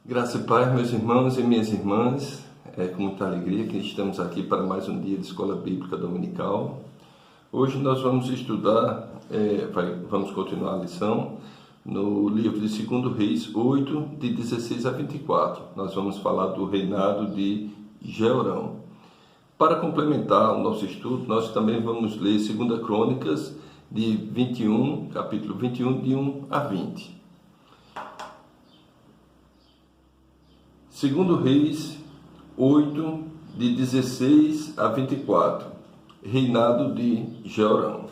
Graça e paz, meus irmãos e minhas irmãs, com muita alegria que estamos aqui para mais um dia de Escola Bíblica Dominical. Hoje nós vamos estudar, vamos continuar a lição no livro de 2 Reis 8, de 16 a 24. Nós vamos falar do reinado de Jeorão. Para complementar o nosso estudo, nós também vamos ler 2 Crônicas, de 21, capítulo 21, de 1 a 20. 2 Reis 8, de 16 a 24, reinado de Jeorão.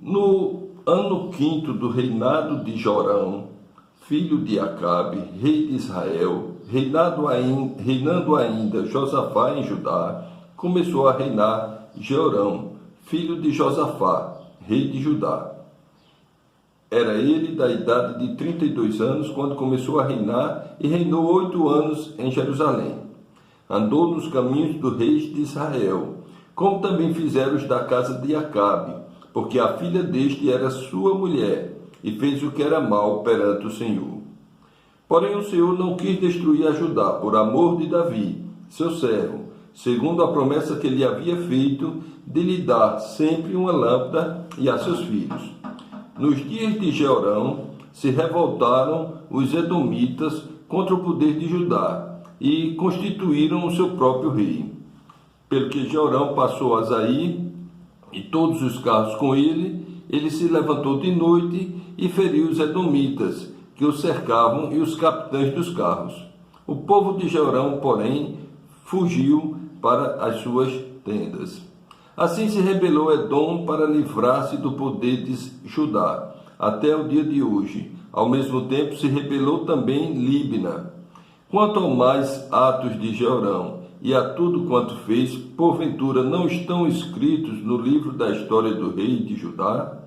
No ano 5º do reinado de Jorão, filho de Acabe, rei de Israel, reinando ainda Josafá em Judá, começou a reinar Jeorão, filho de Josafá, rei de Judá. Era ele da idade de 32 anos quando começou a reinar e reinou 8 anos em Jerusalém. Andou nos caminhos do rei de Israel, como também fizeram os da casa de Acabe, porque a filha deste era sua mulher, e fez o que era mal perante o Senhor. Porém o Senhor não quis destruir a Judá, por amor de Davi, seu servo, segundo a promessa que lhe havia feito de lhe dar sempre uma lâmpada e a seus filhos. Nos dias de Jeorão se revoltaram os edomitas contra o poder de Judá e constituíram o seu próprio rei. Pelo que Jeorão passou a Zair e todos os carros com ele, ele se levantou de noite e feriu os edomitas que o cercavam e os capitães dos carros. O povo de Jeorão, porém, fugiu para as suas tendas. Assim se rebelou Edom para livrar-se do poder de Judá, até o dia de hoje. Ao mesmo tempo se rebelou também Líbina. Quanto ao mais atos de Jeorão e a tudo quanto fez, porventura não estão escritos no livro da história do rei de Judá?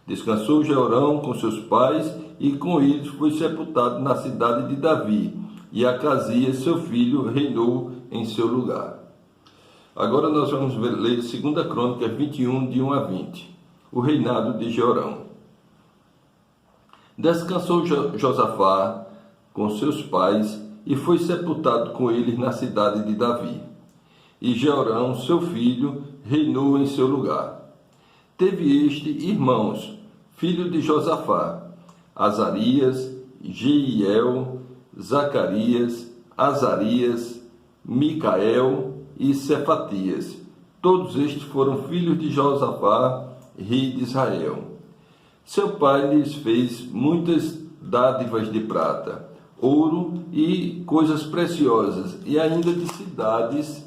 Descansou Jeorão com seus pais e com eles foi sepultado na cidade de Davi, e Acasias, seu filho, reinou em seu lugar. Agora nós vamos ler 2 Crônicas 21, de 1 a 20, o reinado de Jeorão. Descansou Josafá com seus pais e foi sepultado com eles na cidade de Davi. E Jeorão, seu filho, reinou em seu lugar. Teve este irmãos, filho de Josafá, Azarias, Jeiel, Zacarias, Azarias, Micael e Cefatias. Todos estes foram filhos de Josafá, rei de Israel. Seu pai lhes fez muitas dádivas de prata, ouro e coisas preciosas, e ainda de cidades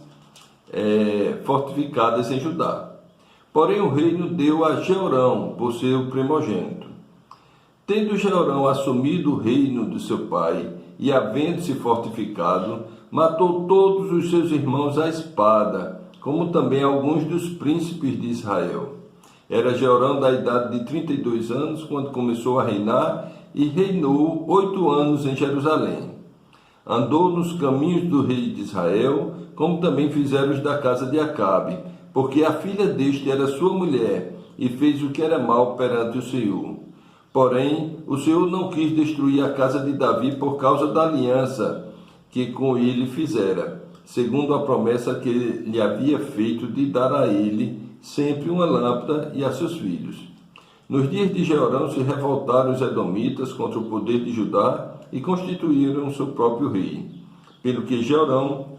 fortificadas em Judá. Porém o reino deu a Jeorão por seu primogênito. Tendo Jeorão assumido o reino de seu pai, e havendo-se fortificado, matou todos os seus irmãos à espada, como também alguns dos príncipes de Israel. Era Jeorão da idade de 32 anos, quando começou a reinar, e reinou 8 anos em Jerusalém. Andou nos caminhos do rei de Israel, como também fizeram os da casa de Acabe, porque a filha deste era sua mulher, e fez o que era mal perante o Senhor. Porém, o Senhor não quis destruir a casa de Davi por causa da aliança que com ele fizera, segundo a promessa que lhe havia feito de dar a ele sempre uma lâmpada e a seus filhos. Nos dias de Jeorão se revoltaram os edomitas contra o poder de Judá e constituíram seu próprio rei. Pelo que Jeorão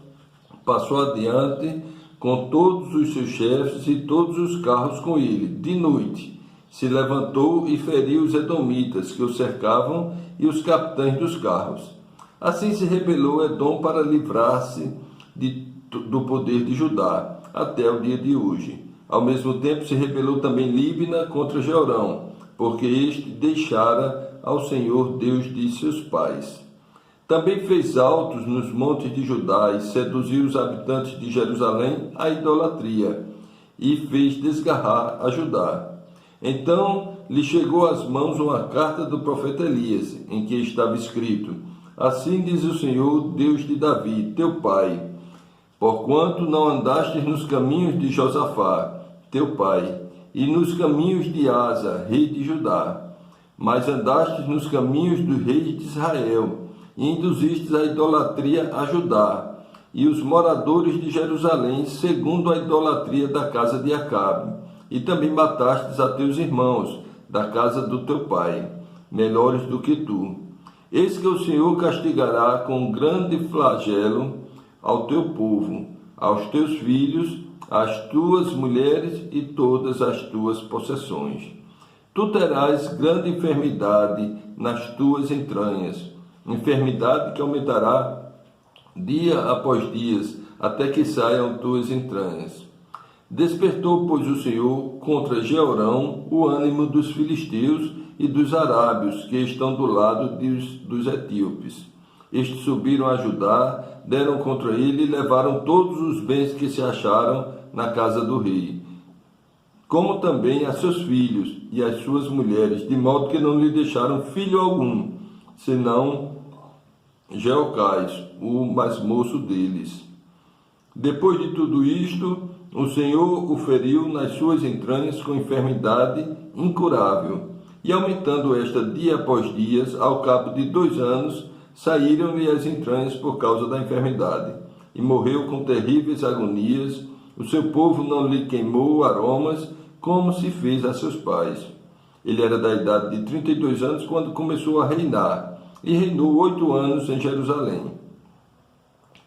passou adiante com todos os seus chefes e todos os carros com ele, de noite. Se levantou e feriu os edomitas que o cercavam e os capitães dos carros. Assim se rebelou Edom para livrar-se do poder de Judá, até o dia de hoje. Ao mesmo tempo se rebelou também Líbina contra Jeorão, porque este deixara ao Senhor Deus de seus pais. Também fez altos nos montes de Judá e seduziu os habitantes de Jerusalém à idolatria, e fez desgarrar a Judá. Então lhe chegou às mãos uma carta do profeta Elias, em que estava escrito: Assim diz o Senhor, Deus de Davi, teu pai, porquanto não andastes nos caminhos de Josafá, teu pai, e nos caminhos de Asa, rei de Judá, mas andastes nos caminhos dos reis de Israel, e induzistes a idolatria a Judá, e os moradores de Jerusalém, segundo a idolatria da casa de Acabe, e também matastes a teus irmãos, da casa do teu pai, melhores do que tu. Eis que o Senhor castigará com grande flagelo ao teu povo, aos teus filhos, às tuas mulheres e todas as tuas possessões. Tu terás grande enfermidade nas tuas entranhas, enfermidade que aumentará dia após dia, até que saiam tuas entranhas. Despertou, pois, o Senhor contra Jeorão o ânimo dos filisteus e dos arábios, que estão do lado dos etíopes. Estes subiram a Judá, deram contra ele e levaram todos os bens que se acharam na casa do rei, como também a seus filhos e as suas mulheres, de modo que não lhe deixaram filho algum, senão Jeocás, o mais moço deles. Depois de tudo isto, o Senhor o feriu nas suas entranhas com enfermidade incurável, e aumentando esta dia após dia, ao cabo de 2 anos, saíram-lhe as entranhas por causa da enfermidade, e morreu com terríveis agonias. O seu povo não lhe queimou aromas, como se fez a seus pais. Ele era da idade de 32 anos quando começou a reinar, e reinou 8 anos em Jerusalém.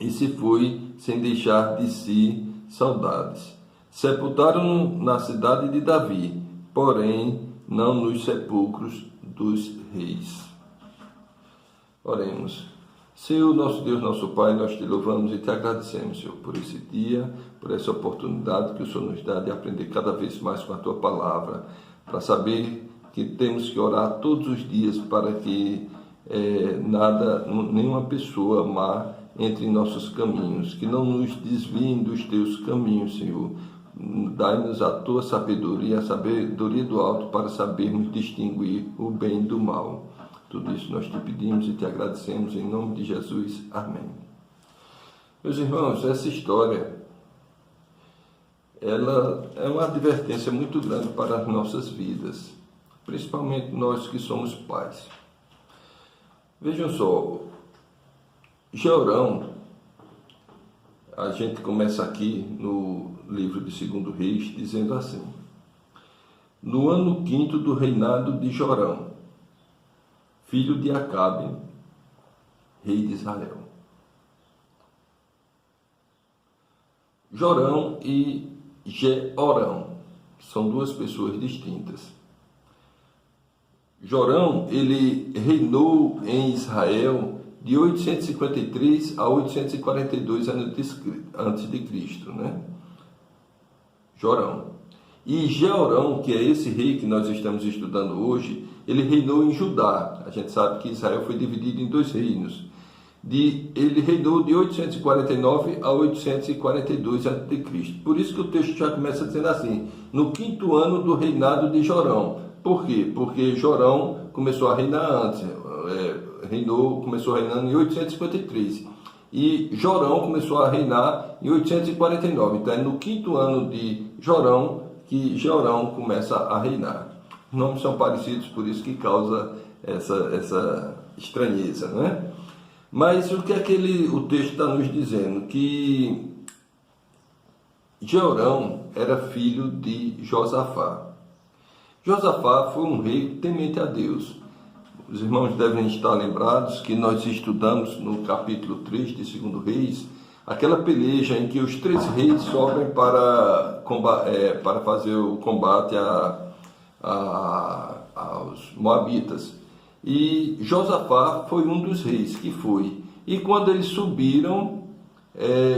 E se foi sem deixar de si saudades. Sepultaram-no na cidade de Davi, porém não nos sepulcros dos reis. Oremos. Senhor, nosso Deus, nosso Pai, nós te louvamos e te agradecemos, Senhor, por esse dia, por essa oportunidade que o Senhor nos dá de aprender cada vez mais com a Tua Palavra, para saber que temos que orar todos os dias para que nenhuma pessoa má entre em nossos caminhos, que não nos desviem dos Teus caminhos, Senhor. Dai-nos a Tua sabedoria, a sabedoria do alto, para sabermos distinguir o bem do mal. Tudo isso nós te pedimos e te agradecemos em nome de Jesus. Amém. Meus irmãos, essa história, ela é uma advertência muito grande para as nossas vidas, principalmente nós que somos pais. Vejam só, Jeorão, a gente começa aqui no livro de 2 Reis, dizendo assim: no ano 5º do reinado de Jorão, filho de Acabe, rei de Israel. Jorão e Jeorão são 2 pessoas distintas. Jorão, ele reinou em Israel de 853 a 842 antes de Cristo, né? Jorão. E Jeorão, que é esse rei que nós estamos estudando hoje, ele reinou em Judá. A gente sabe que Israel foi dividido em 2 reinos. Ele reinou de 849 a 842 a.C. Por isso que o texto já começa dizendo assim: no 5º ano do reinado de Jorão. Por quê? Porque Jorão começou a reinar antes. Começou reinando em 853. E Jorão começou a reinar em 849. Então é no 5º ano de Jorão que Jeorão começa a reinar. Os nomes são parecidos, por isso que causa essa estranheza, não é? Mas o que é que o texto está nos dizendo? Que Jeorão era filho de Josafá. Josafá foi um rei temente a Deus. Os irmãos devem estar lembrados que nós estudamos no capítulo 3 de 2 Reis, aquela peleja em que os 3 reis sobem para fazer o combate aos moabitas. E Josafá foi um dos reis que foi. E quando eles subiram,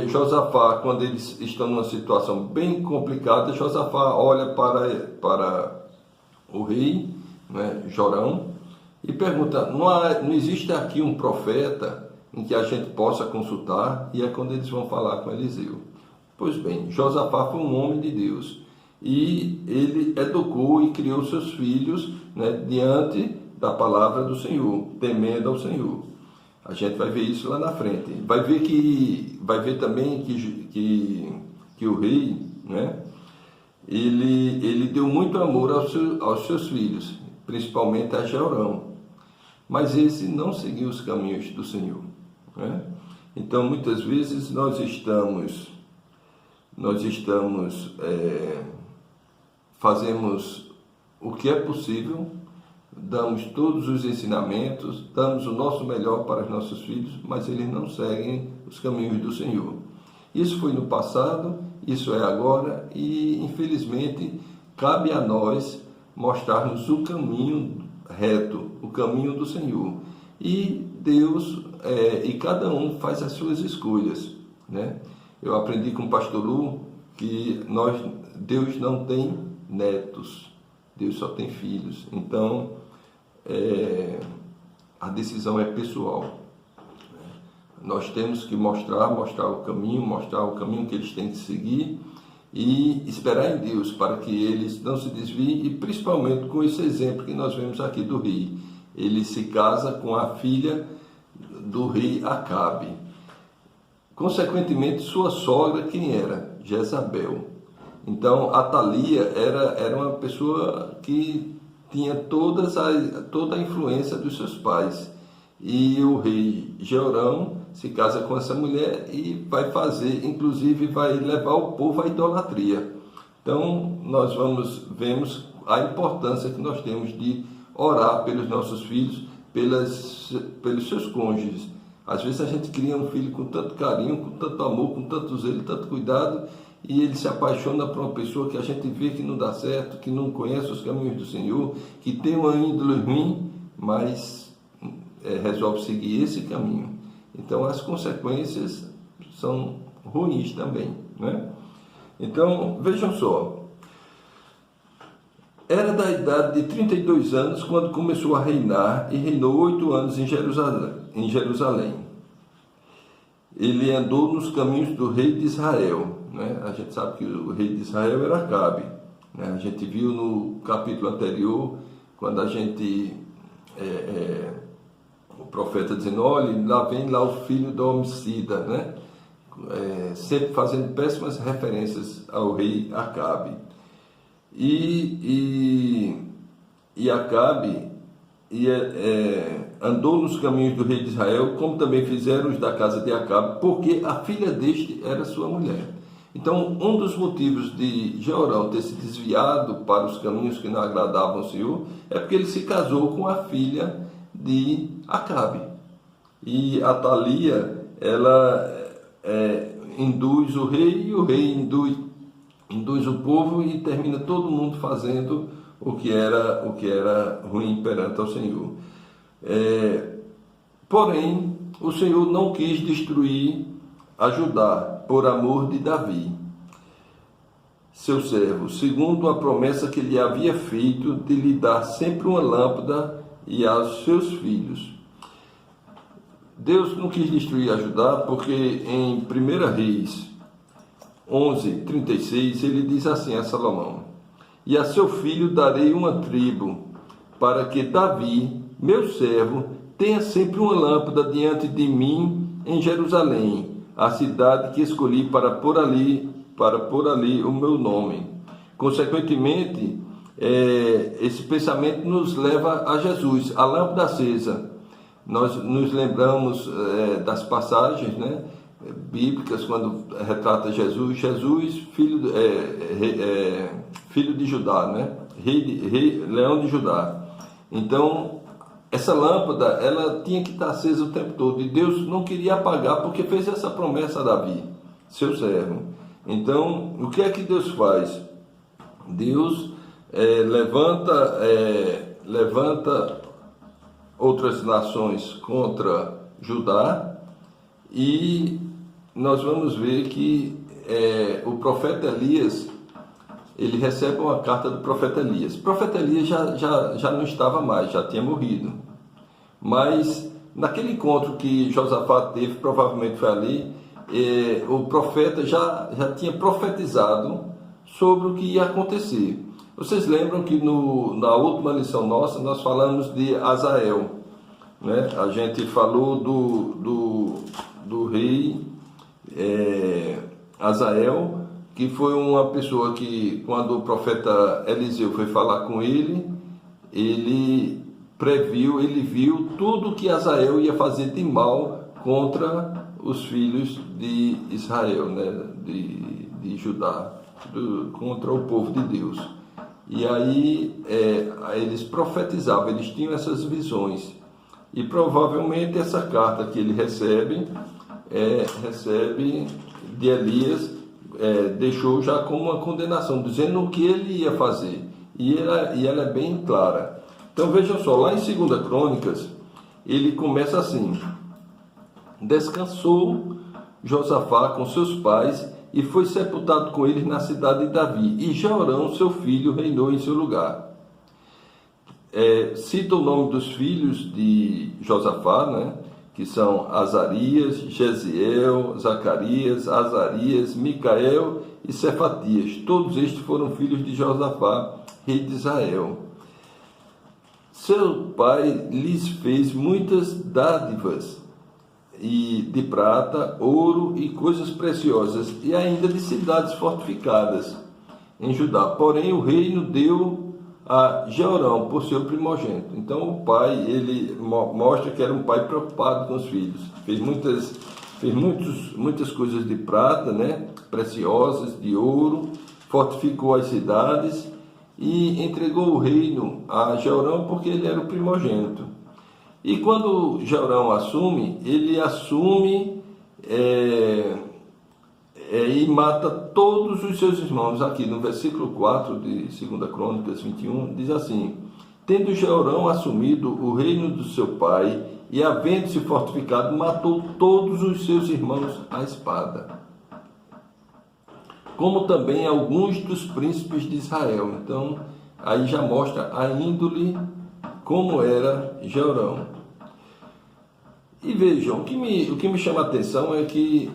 Josafá, quando eles estão numa situação bem complicada, Josafá olha para o rei, né, Jorão, e pergunta: não existe aqui um profeta em que a gente possa consultar? E é quando eles vão falar com Eliseu. Pois bem, Josafá foi um homem de Deus, e ele educou e criou seus filhos, né, diante da palavra do Senhor, temendo ao Senhor. A gente vai ver isso lá na frente. Vai ver também que o rei, né, ele deu muito amor aos seus filhos. principalmente a Jeorão. Mas esse não seguiu os caminhos do Senhor, né? Então, muitas vezes nós fazemos o que é possível, damos todos os ensinamentos, damos o nosso melhor para os nossos filhos, mas eles não seguem os caminhos do Senhor. Isso foi no passado, isso é agora, e infelizmente cabe a nós mostrarmos o caminho reto, o caminho do Senhor. E Deus, e cada um faz as suas escolhas, né? Eu aprendi com o pastor Lu que Deus não tem netos, Deus só tem filhos. Então, a decisão é pessoal. Nós temos que mostrar o caminho que eles têm que seguir e esperar em Deus para que eles não se desviem, e principalmente com esse exemplo que nós vemos aqui do rei. Ele se casa com a filha do rei Acabe. Consequentemente, sua sogra, quem era? Jezabel. Então, Atalia era uma pessoa que tinha toda a influência dos seus pais. E o rei Jeorão se casa com essa mulher e vai fazer, inclusive vai levar o povo à idolatria. Então, nós vemos a importância que nós temos de orar pelos nossos filhos, pelos seus cônjuges. Às vezes a gente cria um filho com tanto carinho, com tanto amor, com tanto zelo, tanto cuidado, e ele se apaixona por uma pessoa que a gente vê que não dá certo, que não conhece os caminhos do Senhor, que tem uma índole ruim, mas resolve seguir esse caminho. Então as consequências são ruins também, né? Então, vejam só. Era da idade de 32 anos quando começou a reinar, e reinou 8 anos em Jerusalém. Ele andou nos caminhos do rei de Israel, né? A gente sabe que o rei de Israel era Acabe, né? A gente viu no capítulo anterior, quando o profeta dizendo, olha, lá vem o filho do homicida, né? Sempre fazendo péssimas referências ao rei Acabe. E Acabe andou nos caminhos do rei de Israel, como também fizeram os da casa de Acabe, porque a filha deste era sua mulher. Então, um dos motivos de Jeorão ter se desviado para os caminhos que não agradavam ao Senhor é porque ele se casou com a filha de Acabe. E Atalia, ela induz o rei, e o rei induz o povo, e termina todo mundo fazendo o que era ruim perante ao Senhor. Porém, o Senhor não quis destruir a Judá por amor de Davi, seu servo, segundo a promessa que ele havia feito de lhe dar sempre uma lâmpada e aos seus filhos. Deus não quis destruir a Judá porque em 1 Reis 11:36 ele diz assim a Salomão: e a seu filho darei uma tribo, para que Davi, meu servo, tenha sempre uma lâmpada diante de mim em Jerusalém, a cidade que escolhi para pôr ali o meu nome. Consequentemente, esse pensamento nos leva a Jesus, a lâmpada acesa. Nós nos lembramos das passagens, né, bíblicas, quando retrata Jesus, filho de Judá, né, leão de Judá. Então, essa lâmpada, ela tinha que estar acesa o tempo todo, e Deus não queria apagar, porque fez essa promessa a Davi, seu servo. Então, o que é que Deus faz? Deus levanta outras nações contra Judá, e nós vamos ver que o profeta Elias, ele recebe uma carta do profeta Elias. O profeta Elias já não estava mais, já tinha morrido. Mas naquele encontro que Josafá teve, provavelmente foi ali, o profeta já tinha profetizado sobre o que ia acontecer. Vocês lembram que na última lição nossa, nós falamos de Azael, né? A gente falou do rei Azael, que foi uma pessoa que, quando o profeta Eliseu foi falar com ele, ele previu, ele viu tudo que Azael ia fazer de mal contra os filhos de Israel, né? de Judá, contra o povo de Deus. E aí eles profetizavam, eles tinham essas visões. E provavelmente essa carta que ele recebe de Elias, deixou já como uma condenação, dizendo o que ele ia fazer. E ela é bem clara. Então vejam só, lá em 2 Crônicas, ele começa assim: descansou Josafá com seus pais e foi sepultado com eles na cidade de Davi, e Jeorão, seu filho, reinou em seu lugar. Cita o nome dos filhos de Josafá, né? Que são Azarias, Jeziel, Zacarias, Azarias, Micael e Cefatias. Todos estes foram filhos de Josafá, rei de Israel. Seu pai lhes fez muitas dádivas de prata, ouro e coisas preciosas, e ainda de cidades fortificadas em Judá. Porém, o reino deu a Jeorão por seu primogênito. Então, o pai, ele mostra que era um pai preocupado com os filhos. Fez muitas coisas de prata, né, preciosas, de ouro, fortificou as cidades e entregou o reino a Jeorão porque ele era o primogênito. E quando Jeorão assume, ele assume e mata todos os seus irmãos. Aqui no versículo 4 de 2 Crônicas 21, diz assim: tendo Jeorão assumido o reino do seu pai e havendo-se fortificado, matou todos os seus irmãos à espada, como também alguns dos príncipes de Israel. Então, aí já mostra a índole, como era Jeorão. E vejam, o que me chama a atenção é que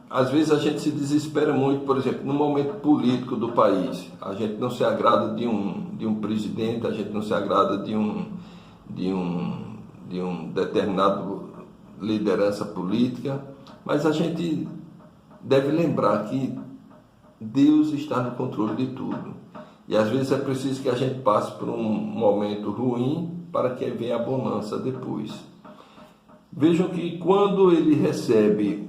às vezes a gente se desespera muito, por exemplo, no momento político do país. A gente não se agrada de um presidente, a gente não se agrada de um determinado liderança política, mas a gente deve lembrar que Deus está no controle de tudo. E às vezes é preciso que a gente passe por um momento ruim para que venha a bonança depois. Vejam que quando ele recebe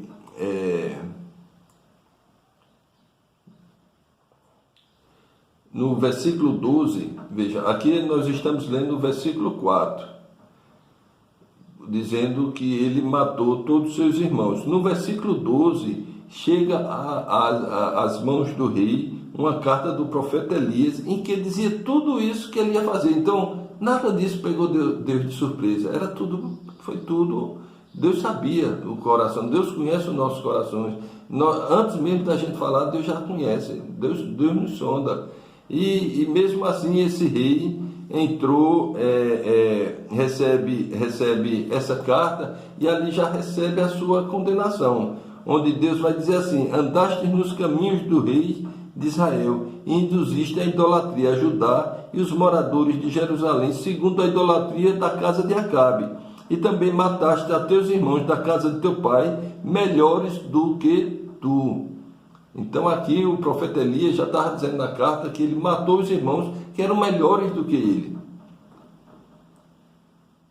no versículo 12, veja, aqui nós estamos lendo o versículo 4, dizendo que ele matou todos os seus irmãos. No versículo 12, chega às mãos do rei uma carta do profeta Elias, em que dizia tudo isso que ele ia fazer. Então, nada disso pegou Deus de surpresa. Foi tudo. Deus sabia o coração, Deus conhece os nossos corações. Antes mesmo da gente falar, Deus já conhece. Deus nos sonda. E mesmo assim, esse rei entrou, recebe essa carta e ali já recebe a sua condenação, onde Deus vai dizer assim: andaste nos caminhos do rei de Israel e induziste a idolatria a Judá e os moradores de Jerusalém, segundo a idolatria da casa de Acabe, e também mataste a teus irmãos da casa de teu pai, melhores do que tu. Então aqui o profeta Elias já estava dizendo na carta que ele matou os irmãos que eram melhores do que ele.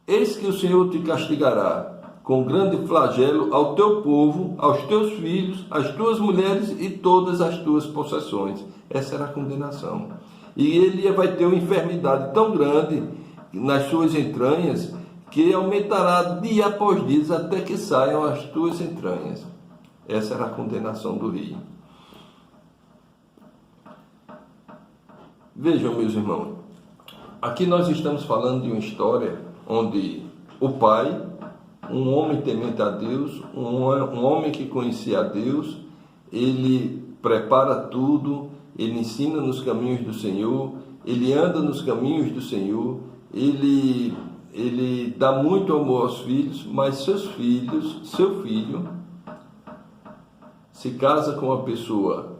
Eis que o Senhor te castigará com grande flagelo ao teu povo, aos teus filhos, às tuas mulheres e todas as tuas possessões. Essa era a condenação. E ele vai ter uma enfermidade tão grande nas suas entranhas que aumentará dia após dia até que saiam as tuas entranhas. Essa era a condenação do rei. Vejam, meus irmãos, aqui nós estamos falando de uma história onde o pai, um homem temente a Deus, um homem que conhecia a Deus, ele prepara tudo, ele ensina nos caminhos do Senhor, ele anda nos caminhos do Senhor, ele dá muito amor aos filhos, mas seu filho se casa com uma pessoa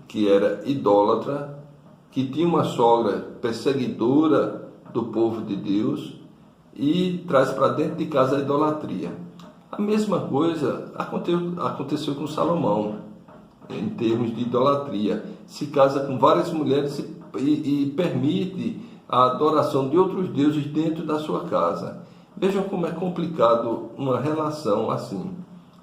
que era idólatra, que tinha uma sogra perseguidora do povo de Deus e traz para dentro de casa a idolatria. A mesma coisa aconteceu com Salomão, em termos de idolatria. Se casa com várias mulheres e permite a adoração de outros deuses dentro da sua casa. Vejam como é complicado uma relação assim,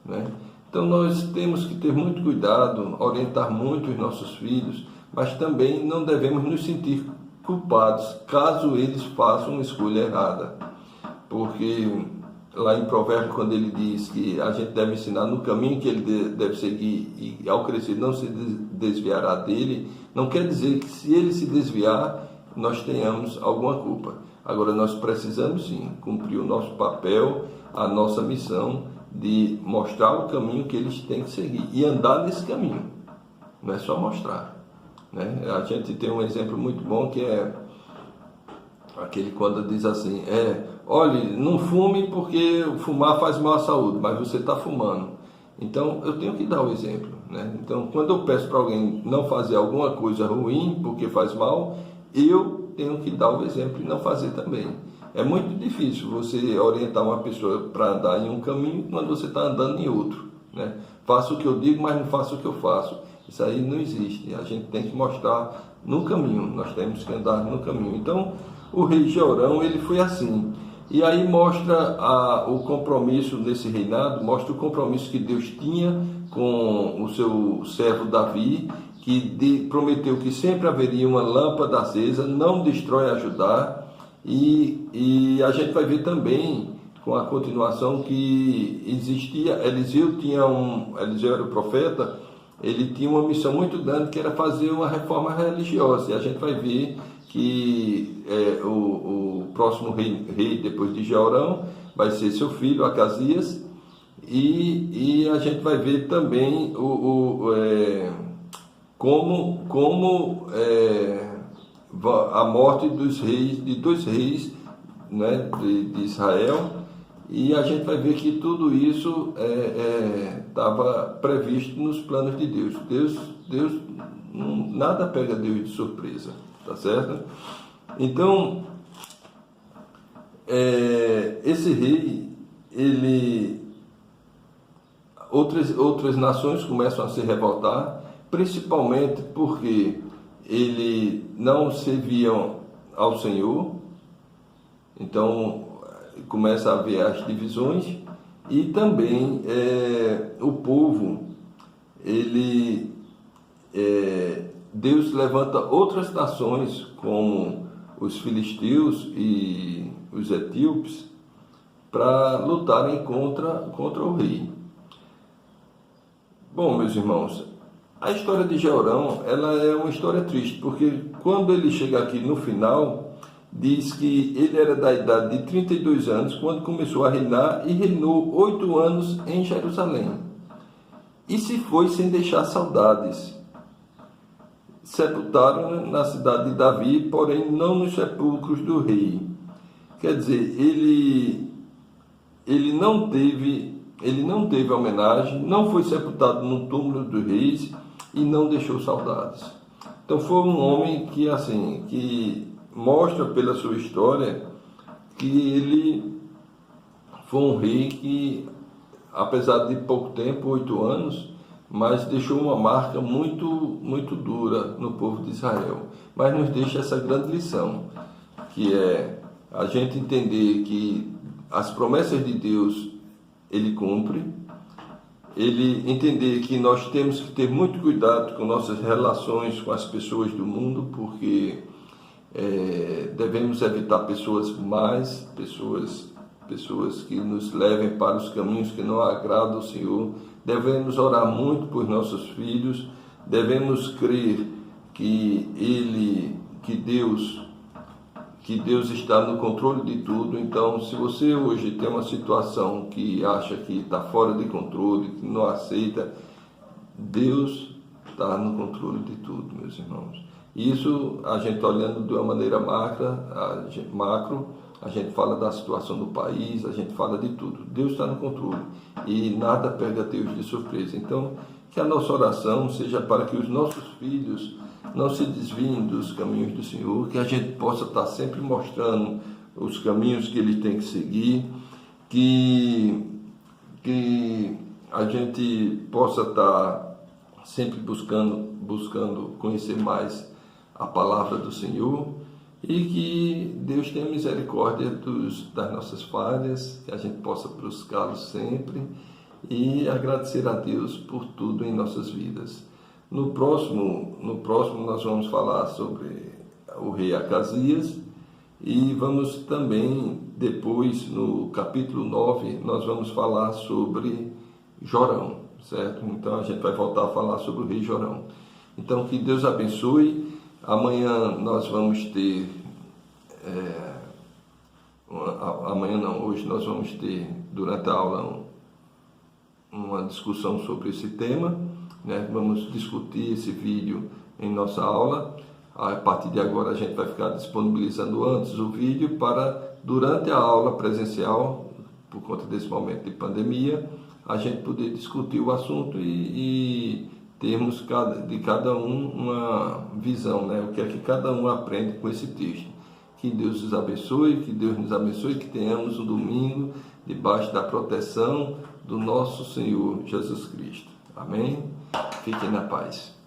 né? Então nós temos que ter muito cuidado, orientar muito os nossos filhos, mas também não devemos nos sentir culpados caso eles façam uma escolha errada. Porque lá em Provérbios, quando ele diz que a gente deve ensinar no caminho que ele deve seguir e ao crescer não se desviará dele, não quer dizer que se ele se desviar, nós tenhamos alguma culpa. Agora nós precisamos sim cumprir o nosso papel, a nossa missão de mostrar o caminho que eles têm que seguir e andar nesse caminho, não é só mostrar, né? A gente tem um exemplo muito bom que é aquele quando diz assim, olhe, não fume porque fumar faz mal à saúde, mas você está fumando. Então eu tenho que dar o exemplo, né? Então quando eu peço para alguém não fazer alguma coisa ruim porque faz mal, eu tenho que dar o exemplo e não fazer também. É muito difícil você orientar uma pessoa para andar em um caminho quando você está andando em outro, né? Faça o que eu digo, mas não faça o que eu faço. Isso aí não existe. A gente tem que mostrar no caminho. Nós temos que andar no caminho. Então, o rei Jeorão, ele foi assim. E aí mostra o compromisso desse reinado, mostra o compromisso que Deus tinha com o seu servo Davi, que prometeu que sempre haveria uma lâmpada acesa, não destrói a Judá. E a gente vai ver também com a continuação que existia, Eliseu era o profeta, ele tinha uma missão muito grande que era fazer uma reforma religiosa, e a gente vai ver que o próximo rei depois de Jeorão vai ser seu filho Acasias, e a gente vai ver também como a morte de dois reis, né, de Israel, e a gente vai ver que tudo isso estava previsto nos planos de Deus. Deus nada pega Deus de surpresa, tá certo? Então, esse rei, outras nações começam a se revoltar, principalmente porque ele não serviam ao Senhor, então começa a haver as divisões, e também o povo, Deus levanta outras nações, como os filisteus e os etíopes, para lutarem contra o rei. Bom, meus irmãos, a história de Jeorão, ela é uma história triste, porque quando ele chega aqui no final, diz que ele era da idade de 32 anos, quando começou a reinar, e reinou 8 anos em Jerusalém. E se foi sem deixar saudades. Sepultaram na cidade de Davi, porém não nos sepulcros do rei. Quer dizer, ele não teve homenagem, não foi sepultado no túmulo dos reis e não deixou saudades. Então foi um homem que mostra pela sua história que ele foi um rei que, apesar de pouco tempo, 8 anos, mas deixou uma marca muito, muito dura no povo de Israel. Mas nos deixa essa grande lição, que é a gente entender que as promessas de Deus ele cumpre, ele entender que nós temos que ter muito cuidado com nossas relações com as pessoas do mundo, porque devemos evitar pessoas más, pessoas que nos levem para os caminhos que não agradam ao Senhor. Devemos orar muito por nossos filhos, devemos crer que Deus está no controle de tudo. Então, se você hoje tem uma situação que acha que está fora de controle, que não aceita, Deus está no controle de tudo, meus irmãos. Isso, a gente olhando de uma maneira macro, a gente fala da situação do país, a gente fala de tudo. Deus está no controle e nada pega Deus de surpresa. Então, que a nossa oração seja para que os nossos filhos não se desviem dos caminhos do Senhor, que a gente possa estar sempre mostrando os caminhos que Ele tem que seguir, que a gente possa estar sempre buscando conhecer mais a palavra do Senhor, e que Deus tenha misericórdia das nossas falhas, que a gente possa buscá-lo sempre e agradecer a Deus por tudo em nossas vidas. No próximo nós vamos falar sobre o rei Acasias e vamos também, depois, no capítulo 9, nós vamos falar sobre Jorão, certo? Então a gente vai voltar a falar sobre o rei Jorão. Então que Deus abençoe. Amanhã nós vamos ter, hoje nós vamos ter, durante a aula, uma discussão sobre esse tema, né? Vamos discutir esse vídeo em nossa aula. A partir de agora a gente vai ficar disponibilizando antes o vídeo para, durante a aula presencial, por conta desse momento de pandemia, a gente poder discutir o assunto e termos de cada um uma visão, né? O que é que cada um aprende com esse texto. Que Deus nos abençoe, que Deus nos abençoe, que tenhamos um domingo debaixo da proteção do nosso Senhor Jesus Cristo. Amém? Fiquem na paz.